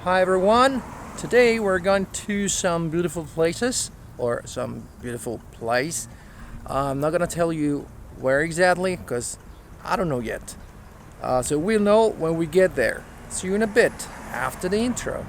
Hi everyone, today we're going to some beautiful places, or some beautiful place. I'm not gonna tell you where exactly because I don't know yet. So we'll know when we get there. See you in a bit after the intro.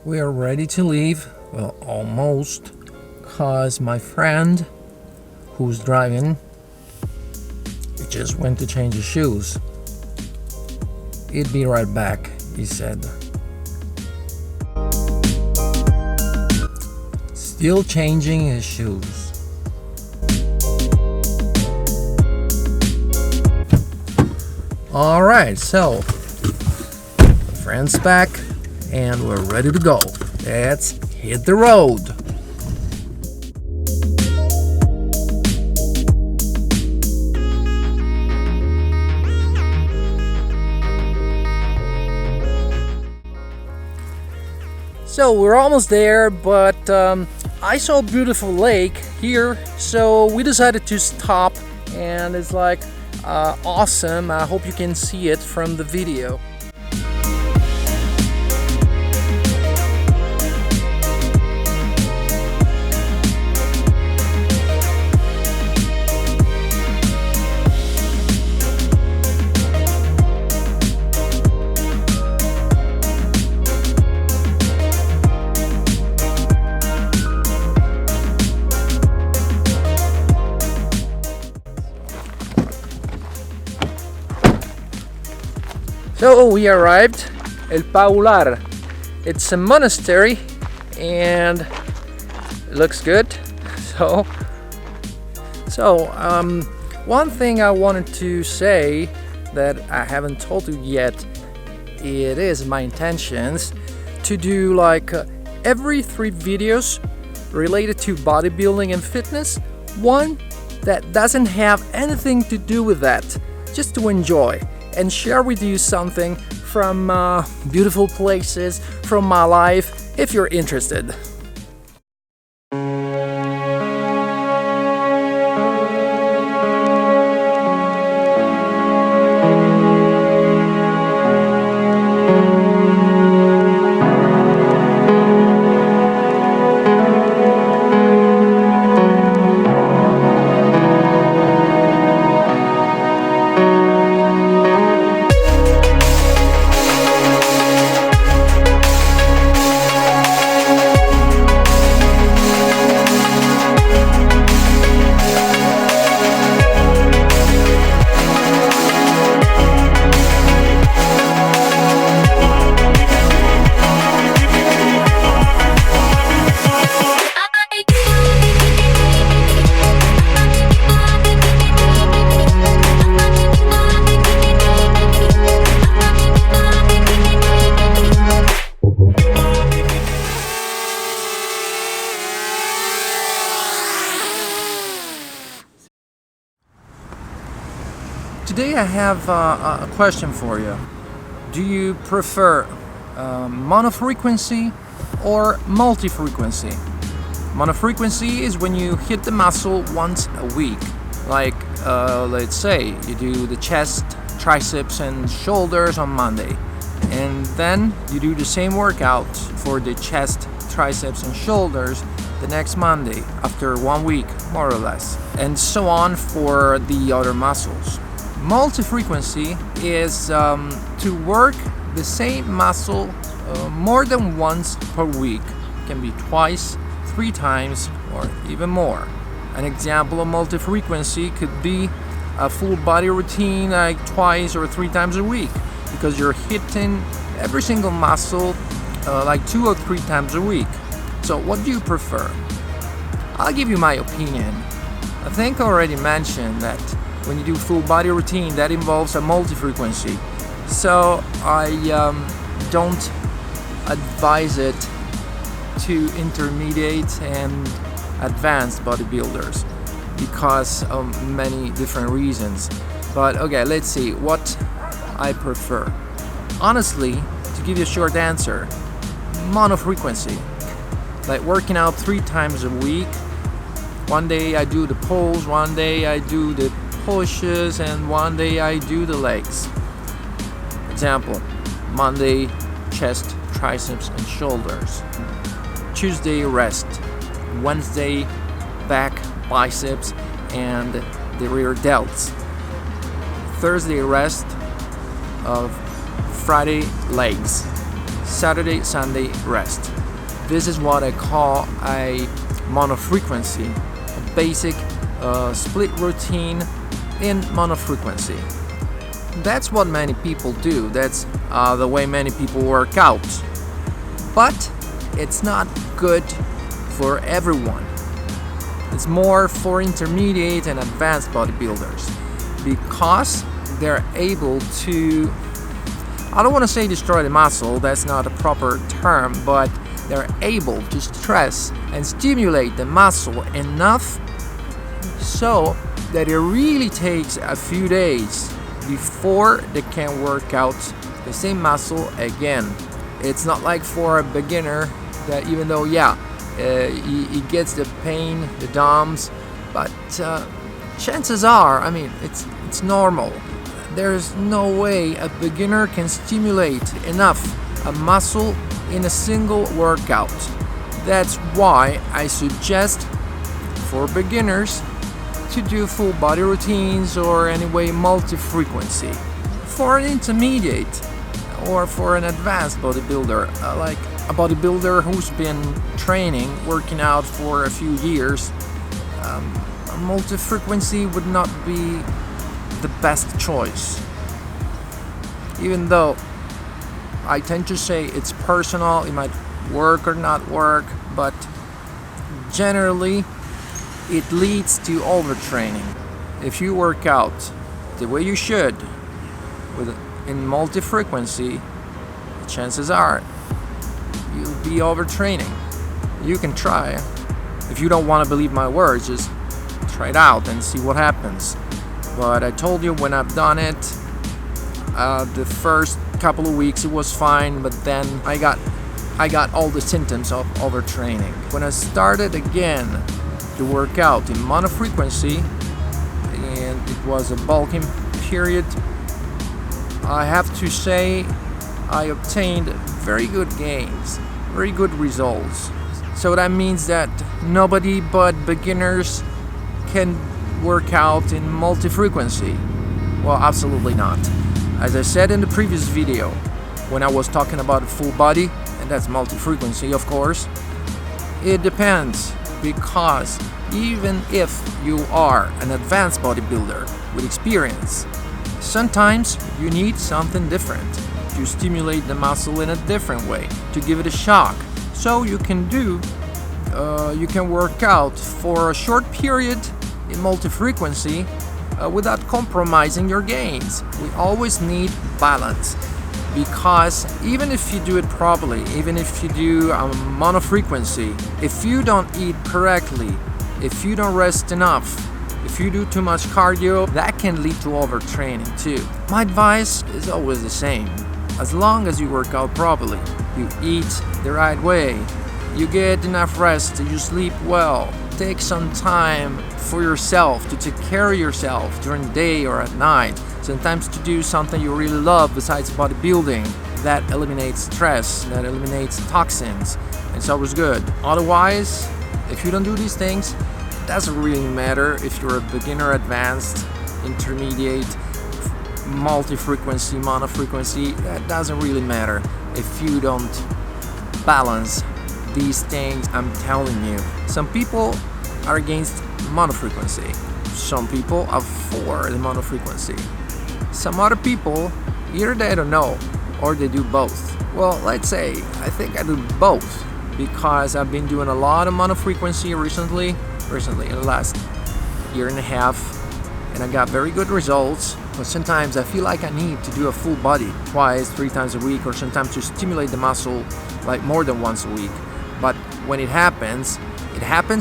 We are ready to leave, well, almost, cause my friend who's driving just went to change his shoes. He'd be right back, he said. Still changing his shoes. Alright, so the friend's back and we're ready to go. Let's hit the road. So we're almost there, but I saw a beautiful lake here, so we decided to stop, and it's like awesome. I hope you can see it from the video. So we arrived, El Paular. It's a monastery and it looks good. So one thing I wanted to say that I haven't told you yet, it is my intentions to do like every 3 videos related to bodybuilding and fitness, one that doesn't have anything to do with that, just to enjoy and share with you something from beautiful places from my life if you're interested. Today I have a question for you. Do you prefer monofrequency or multifrequency? Monofrequency is when you hit the muscle once a week. Like, let's say you do the chest, triceps and shoulders on Monday. And then you do the same workout for the chest, triceps and shoulders the next Monday after 1 week, more or less. and so on for the other muscles. Multi-frequency is to work the same muscle more than once per week. It can be twice, 3 times, or even more. An example of multi-frequency could be a full body routine like twice or 3 times a week, because you're hitting every single muscle like 2 or 3 times a week. So what do you prefer? I'll give you my opinion. I think I already mentioned that when you do full body routine, that involves a multi-frequency. So I don't advise it to intermediate and advanced bodybuilders because of many different reasons. But okay, let's see what I prefer. Honestly, to give you a short answer, monofrequency. Like working out 3 times a week. One day I do the pulls, one day I do the pushes, and one day I do the legs. Example, Monday chest, triceps and shoulders. Tuesday rest. Wednesday back, biceps and the rear delts. Thursday rest. Friday legs. Saturday, Sunday rest. This is what I call a monofrequency, a basic split routine in monofrequency. That's what many people do. That's the way many people work out. But it's not good for everyone. It's more for intermediate and advanced bodybuilders because they're able to, I don't want to say destroy the muscle, that's not a proper term, but they're able to stress and stimulate the muscle enough so that it really takes a few days before they can work out the same muscle again. It's not like for a beginner that even though he gets the pain, the DOMs, but chances are, I mean, it's normal. There's no way a beginner can stimulate enough a muscle in a single workout. That's why I suggest for beginners to do full body routines or anyway multi-frequency. For an intermediate or for an advanced bodybuilder, like a bodybuilder who's been training, working out for a few years, a multi-frequency would not be the best choice. Even though I tend to say it's personal, it might work or not work, but generally it leads to overtraining. If you work out the way you should in multi-frequency, chances are you'll be overtraining. You can try. If you don't want to believe my words, just try it out and see what happens. But I told you when I've done it, the first couple of weeks it was fine, but then I got all the symptoms of overtraining. When I started again to work out in monofrequency, and it was a bulking period, I have to say I obtained very good gains, very good results. So that means that nobody but beginners can work out in multi-frequency. Well, absolutely not. As I said in the previous video, when I was talking about full body, and that's multi-frequency of course, it depends, because even if you are an advanced bodybuilder with experience, sometimes you need something different to stimulate the muscle in a different way, to give it a shock. So you can work out for a short period in multi-frequency without compromising your gains. We always need balance, because even if you do it properly, even if you do monofrequency, if you don't eat correctly, if you don't rest enough, if you do too much cardio, that can lead to overtraining too. My advice is always the same. As long as you work out properly, you eat the right way, you get enough rest, you sleep well, take some time for yourself to take care of yourself during the day or at night, sometimes to do something you really love besides bodybuilding. That eliminates stress, that eliminates toxins. It's always good. Otherwise, if you don't do these things, doesn't really matter if you're a beginner, advanced, intermediate, multi-frequency, monofrequency. That doesn't really matter if you don't balance these things I'm telling you. Some people are against monofrequency. Some people are for the monofrequency. Some other people, either they don't know or they do both. Well, let's say I think I do both, because I've been doing a lot of monofrequency recently in the last year and a half, and I got very good results. But sometimes I feel like I need to do a full body twice, 3 times a week, or sometimes to stimulate the muscle like more than once a week. But when it happens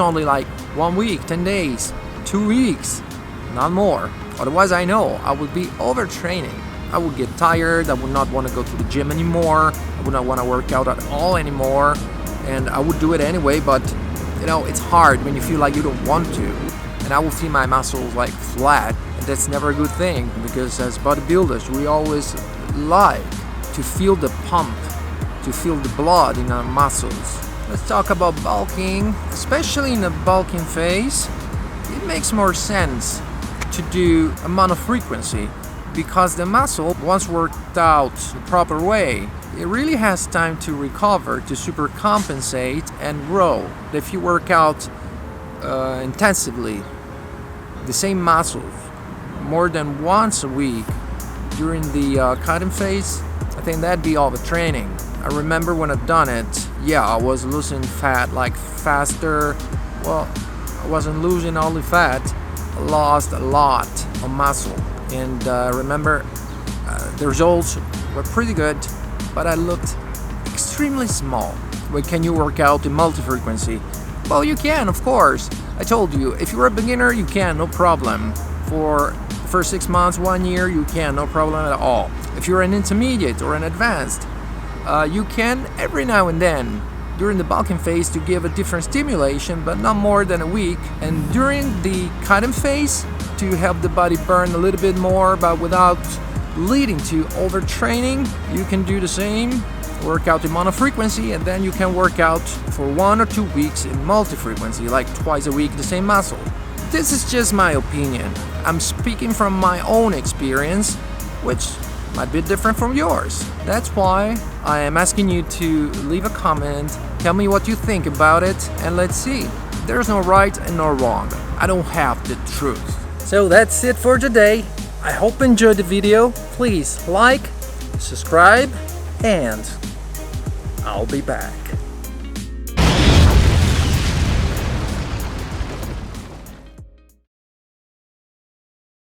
only like 1 week, 10 days, 2 weeks, not more. Otherwise, I know I would be overtraining. I would get tired, I would not want to go to the gym anymore, I would not want to work out at all anymore, and I would do it anyway, but you know, it's hard when you feel like you don't want to. And I will feel my muscles like flat, and that's never a good thing, because as bodybuilders, we always like to feel the pump, to feel the blood in our muscles. Let's talk about bulking. Especially in the bulking phase, it makes more sense to do a monofrequency, because the muscle, once worked out the proper way, it really has time to recover, to supercompensate and grow. If you work out intensively the same muscles more than once a week during the cutting phase, I think that'd be all the training. I remember when I've done it, yeah, I was losing fat like faster. Well, I wasn't losing only fat, I lost a lot of muscle. And remember, the results were pretty good, but I looked extremely small. But can you work out in multi-frequency? Well, you can, of course. I told you, if you're a beginner, you can, no problem. For the first 6 months, 1 year, you can, no problem at all. If you're an intermediate or an advanced, you can every now and then during the bulking phase to give a different stimulation, but not more than a week. And during the cutting phase, to help the body burn a little bit more, but without leading to overtraining, you can do the same. Work out in monofrequency, and then you can work out for 1 or 2 weeks in multi-frequency, like twice a week, the same muscle. This is just my opinion. I'm speaking from my own experience, which might be different from yours. That's why I am asking you to leave a comment, tell me what you think about it, and let's see. There's no right and no wrong. I don't have the truth. So that's it for today. I hope you enjoyed the video. Please like, subscribe, and I'll be back.